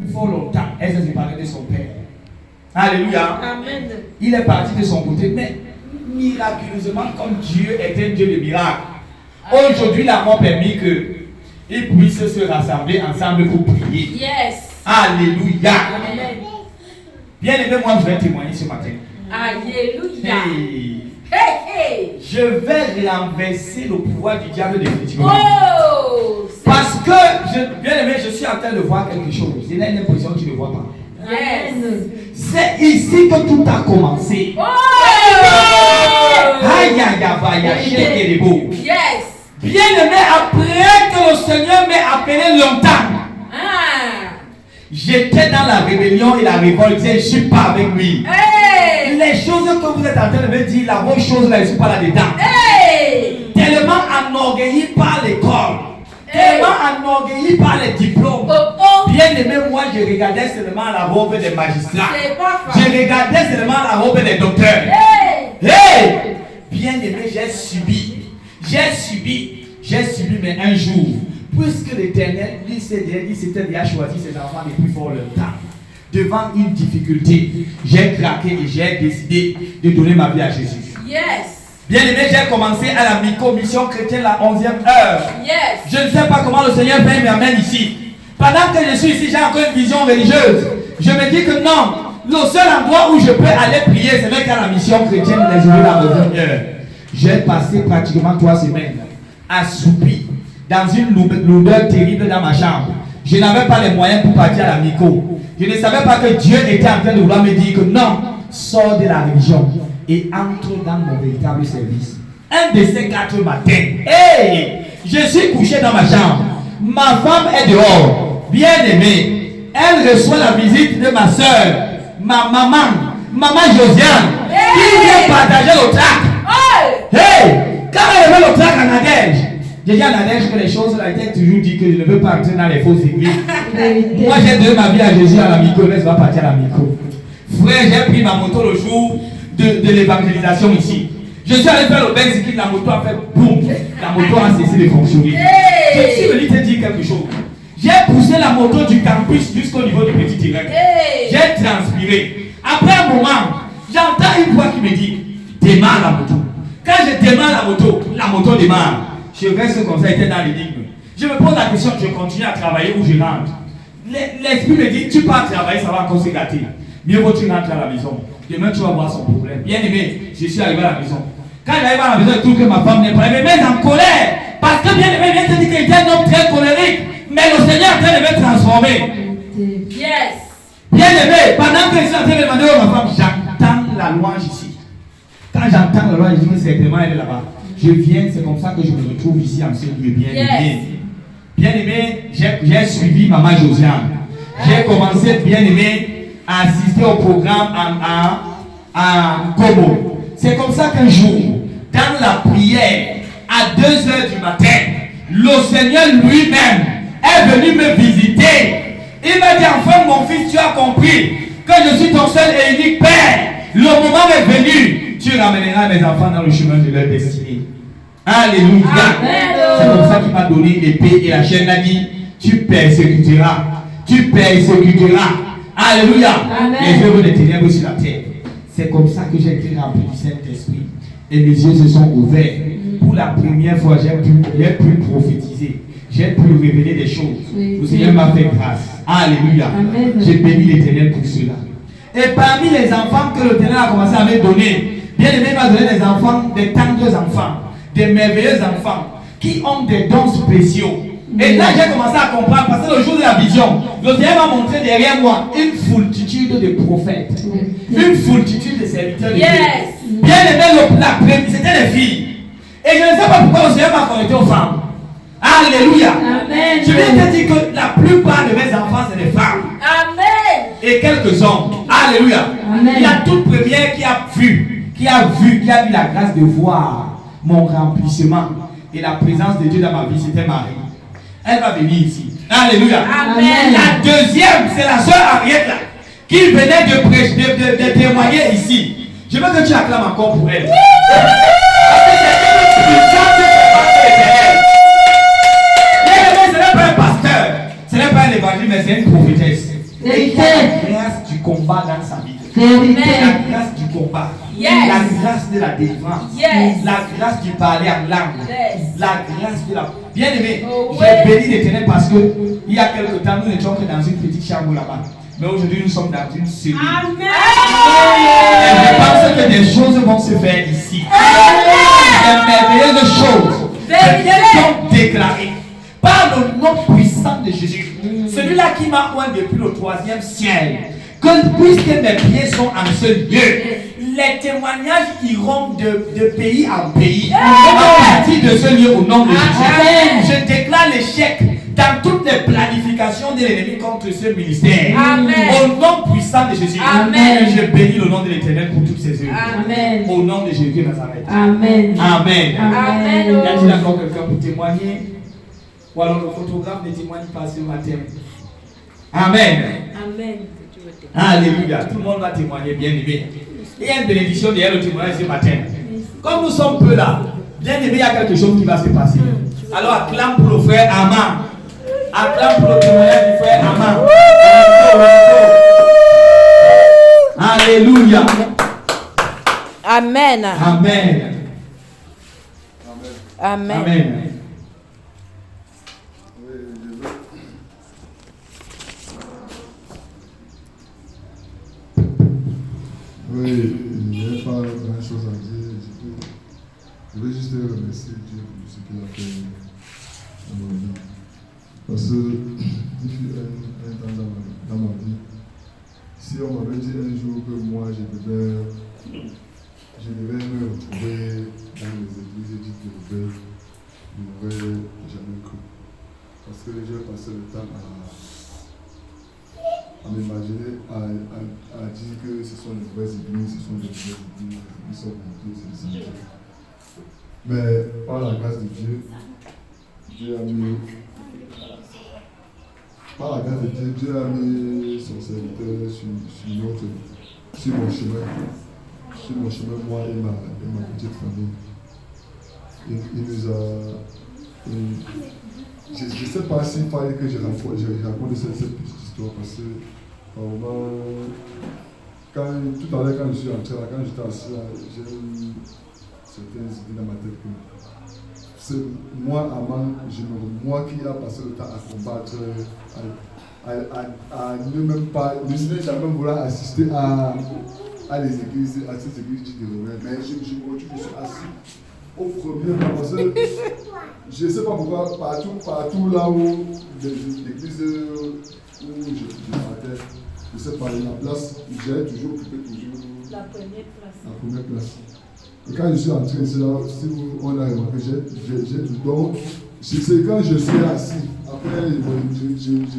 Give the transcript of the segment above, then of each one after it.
fort longtemps, elle s'est séparée de son père. Alléluia. Amen. Il est parti de son côté, mais miraculeusement, comme Dieu est un Dieu de miracles, aujourd'hui, il a permis qu'ils puissent se rassembler ensemble pour prier. Yes. Alléluia. Amen. Bien aimé, moi je vais témoigner ce matin. Alléluia. Hey. Hey, Je vais renverser le pouvoir du diable définitivement. oh. Parce que, bien aimé, je suis en train de voir quelque chose. J'ai l'impression que tu ne vois pas. Yes. C'est ici que tout a commencé. Oh. Aïe aïe aïe aïe, chez les beaux. Yes. Bien aimé, après que le Seigneur m'ait appelé longtemps, j'étais dans la rébellion et la révolte. Je ne suis pas avec lui. Hey. Les choses que vous êtes en train de me dire, la bonne chose là, je ne suis pas là-dedans. Hey. Tellement enorgueilli par l'école, tellement enorgueilli par les diplômes. Oh, oh. Bien aimé, moi je regardais seulement la robe des magistrats. C'est pas Je facile. regardais seulement la robe des docteurs. Hey. Hey! Bien aimé, j'ai subi, mais un jour, puisque l'Éternel, lui, s'était déjà choisi ses enfants depuis fort longtemps, devant une difficulté, j'ai craqué et j'ai décidé de donner ma vie à Jésus. Yes. Bien aimé, j'ai commencé à la mission chrétienne la 11e heure. Yes. Je ne sais pas comment le Seigneur m'amène ici. Pendant que je suis ici, j'ai encore une vision religieuse. Je me dis que non, le seul endroit où je peux aller prier, c'est avec la mission chrétienne les jours de la 11e heure. J'ai passé pratiquement 3 semaines assoupi dans une lourdeur terrible dans ma chambre. Je n'avais pas les moyens pour partir à la Miko. Je ne savais pas que Dieu était en train de vouloir me dire que non, sors de la religion et entre dans mon véritable service. Un de ces 4 matins, hey, je suis couché dans ma chambre. Ma femme est dehors, bien aimée. Elle reçoit la visite de ma soeur, ma maman Josiane, qui vient partager le trac. Hey, quand elle avait le trac en Nadège, j'ai dit à Nadège que les choses là étaient toujours dit que je ne veux pas entrer dans les fausses églises. Moi j'ai donné ma vie à Jésus à la micro, mais je vais partir à la micro. Frère, j'ai pris ma moto le jour de l'évangélisation ici. Je suis allé faire le bain, c'est que la moto a fait boum. La moto a cessé de fonctionner. Je suis venu te dire quelque chose. J'ai poussé la moto du campus jusqu'au niveau du petit direct. J'ai transpiré. Après un moment, j'entends une voix qui me dit démarre la moto. Quand je démarre la moto démarre. Je reste comme ça, était dans l'énigme. Je me pose la question, je continue à travailler ou je rentre. L'esprit me dit tu pars travailler, ça va encore se gâter. Mieux vaut tu rentres à la maison. Demain tu vas voir son problème. Bien aimé, je suis arrivé à la maison. Quand j'arrive à la maison, je trouve que ma femme n'est pas. Elle me met en colère. Parce que bien aimé, vient te dire qu'il était un homme très colérique. Mais le Seigneur est en train de me transformer. Yes. Bien aimé, pendant que je suis en train de demander à ma femme, j'entends la louange ici. Quand j'entends la louange, je dis que certainement elle est là-bas. Je viens, c'est comme ça que je me retrouve ici en ce lieu bien aimé. Bien aimé, j'ai suivi Maman Josiane. J'ai commencé, bien aimé, à assister au programme à Como. C'est comme ça qu'un jour, dans la prière, à 2h du matin, le Seigneur lui-même est venu me visiter. Il m'a dit, enfin mon fils, tu as compris que je suis ton seul et unique Père. Le moment est venu. Tu ramèneras mes enfants dans le chemin de leur destinée. Alléluia. C'est comme ça qu'il m'a donné l'épée et la chaîne. Il a dit, tu persécuteras. Tu persécuteras. Alléluia. Les œuvres des ténèbres sur la terre. C'est comme ça que j'ai été rempli du Saint-Esprit. Et mes yeux se sont ouverts. Pour la première fois, j'ai pu prophétiser. J'ai pu révéler des choses. Le Seigneur m'a fait grâce. Alléluia. J'ai béni l'Éternel pour cela. Et parmi les enfants que l'Éternel a commencé à me donner, bien aimé, il m'a donné des enfants, des tendres enfants, des merveilleux enfants qui ont des dons spéciaux. Et là, j'ai commencé à comprendre, parce que le jour de la vision, le Seigneur m'a montré derrière moi une foultitude de prophètes, une foultitude de serviteurs de Dieu. Bien aimé, c'était les filles. Et je ne sais pas pourquoi le Seigneur m'a connecté aux femmes. Alléluia. Amen. Je viens te dire que la plupart de mes enfants, c'est des femmes. Amen. Et quelques hommes. Alléluia. Amen. La toute première qui a eu la grâce de voir mon remplissement et la présence de Dieu dans ma vie, c'était Marie. Elle va venir ici. Alléluia. Amen. La deuxième, c'est la soeur Ariette là, qui venait de témoigner ici. Je veux que tu acclames encore pour elle. Ce n'est pas un pasteur, ce n'est pas un évangile, mais c'est une prophétesse. Et il y a la grâce du combat dans sa vie. Amen. La grâce du combat. Yes. La grâce de la délivrance. Yes. La grâce du parler en langue. Yes. La grâce de la... Bien-aimé, Oh, j'ai ouais. béni l'Éternel parce que il y a quelque temps, nous n'étions que dans une petite chambre là-bas. Mais aujourd'hui, nous sommes dans une cellule. Amen. Et je pense que des choses vont se faire ici. Des merveilleuses choses. Elles sont déclarées par le nom puissant de Jésus. Celui-là qui m'a oint depuis le 3e ciel. Que puisque mes pieds sont en ce lieu, les témoignages iront de pays en pays. À partir de ce lieu au nom de Jésus. Je déclare l'échec dans toutes les planifications de l'ennemi contre ce ministère. Amen. Au nom puissant de Jésus. Amen. Je bénis le nom de l'Éternel pour toutes ses œuvres. Amen. Au nom de Jésus de Nazareth. Amen. Amen. Amen. Y a-t-il encore quelqu'un pour témoigner? Ou alors le photographe ne témoigne pas ce matin. Amen. Amen. Alléluia. Tout le monde va témoigner, bien aimé. Il y a une bénédiction derrière le témoignage ce matin. Comme nous sommes peu là, bien aimé, il y a quelque chose qui va se passer. Alors acclame pour le frère Aman. Acclame pour le témoignage du frère Aman. Alléluia. Amen. Amen. Amen. Amen. Oui, il n'y a pas grand chose à dire. Je vais juste remercier Dieu pour ce qu'il a fait dans ma vie. Parce que, depuis un temps dans ma vie, si on m'avait dit un jour que moi je devais me retrouver dans les églises dites de Rebelle, je n'aurais jamais cru. Parce que j'ai passé le temps à m'imaginer, à dire que ce sont les vraies églises, ce sont les vraies églises, ils sont montés, c'est des saints. Mais par la grâce de Dieu, Dieu a mis son serviteur sur mon chemin, moi et ma petite famille. Il nous a... Je ne sais pas s'il fallait que je raconte cette petite histoire parce que par moment, tout à l'heure quand je suis entré là, quand j'étais assis là, j'ai eu certaines idées dans ma tête que c'est moi, moi qui a passé le temps à combattre, à ne même pas, ne jamais vouloir assister à ces églises dites de Rebelle. Mais je me retrouve, je suis assis au premier rang parce que je ne sais pas pourquoi, partout là où l'église où je partais, je sais pas, la place, j'ai toujours occupé La première place. Et quand je suis entré ici, là, si on a remarqué, j'ai tout. Donc, c'est quand je suis assis. Après, je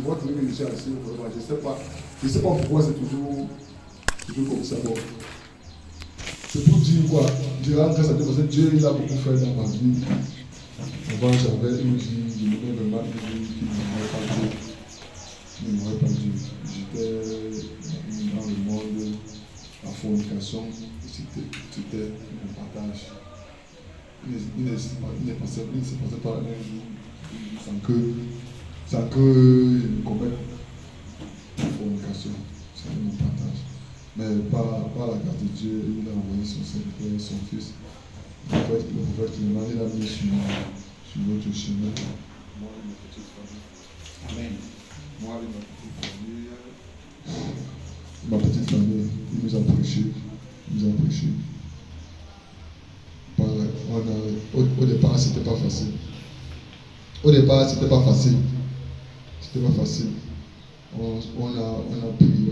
vois que je suis assis. Je ne sais pas pourquoi c'est toujours comme ça. Bon. C'est pour dire quoi? Je rends grâce à Dieu parce que Dieu il a beaucoup fait dans ma vie. Avant, j'avais une vie, je menais vraiment une vie qui ne m'aurait pas Dieu. J'étais dans le monde, la fornication, c'était mon partage. Il ne se passait pas un jour sans que je me commette la fornication. C'était mon partage. Mais par la grâce de Dieu, il a envoyé son Saint-Père, son Fils. Le prophète Clément, il a mis sur notre chemin. Moi et ma petite famille. Amen. Moi et ma petite famille, il nous a prêché. Au départ, c'était pas facile. C'était pas facile. On a prié, on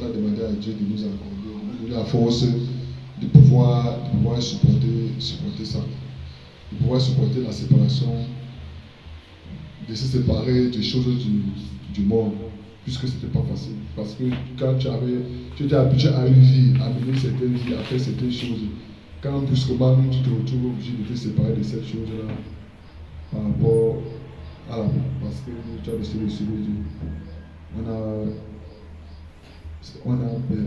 a demandé à Dieu de nous accorder, de nous donner la force de pouvoir supporter ça, de pouvoir supporter la séparation, de se séparer des choses du monde, puisque c'était pas facile. Parce que quand tu étais habitué à une vie, à mener certaines vies, à faire certaines choses, quand brusquement tu te retrouves obligé de te séparer de cette chose-là, par rapport à la vie, parce que tu as décidé de suivre Dieu. On a prié,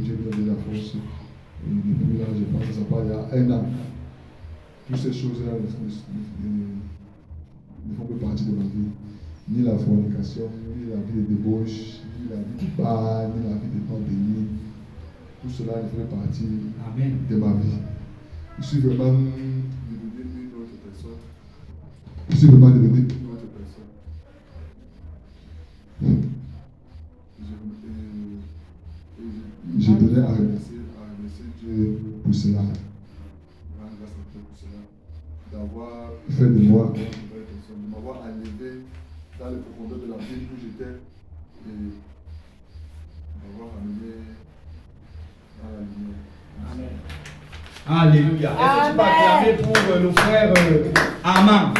Dieu nous a donné la force. Et depuis là, je pense que ça part il y a un an. Toutes ces choses-là ne font plus partie de ma vie. ni la fornication, ni la vie de débauche, ni la vie de bar, ni la vie de non béni. Tout cela ne fait partie de ma vie. Je suis vraiment devenu une autre personne. Je suis vraiment devenu une autre personne. Je tenais à remercier Dieu pour cela. Grâce à Dieu pour cela. D'avoir fait de moi une nouvelle personne, de m'avoir enlevé dans les profondeurs de la ville où j'étais et m'avoir amené dans la lumière. Amen. Alléluia. Est-ce que tu peux acclamer pour le frère Armand?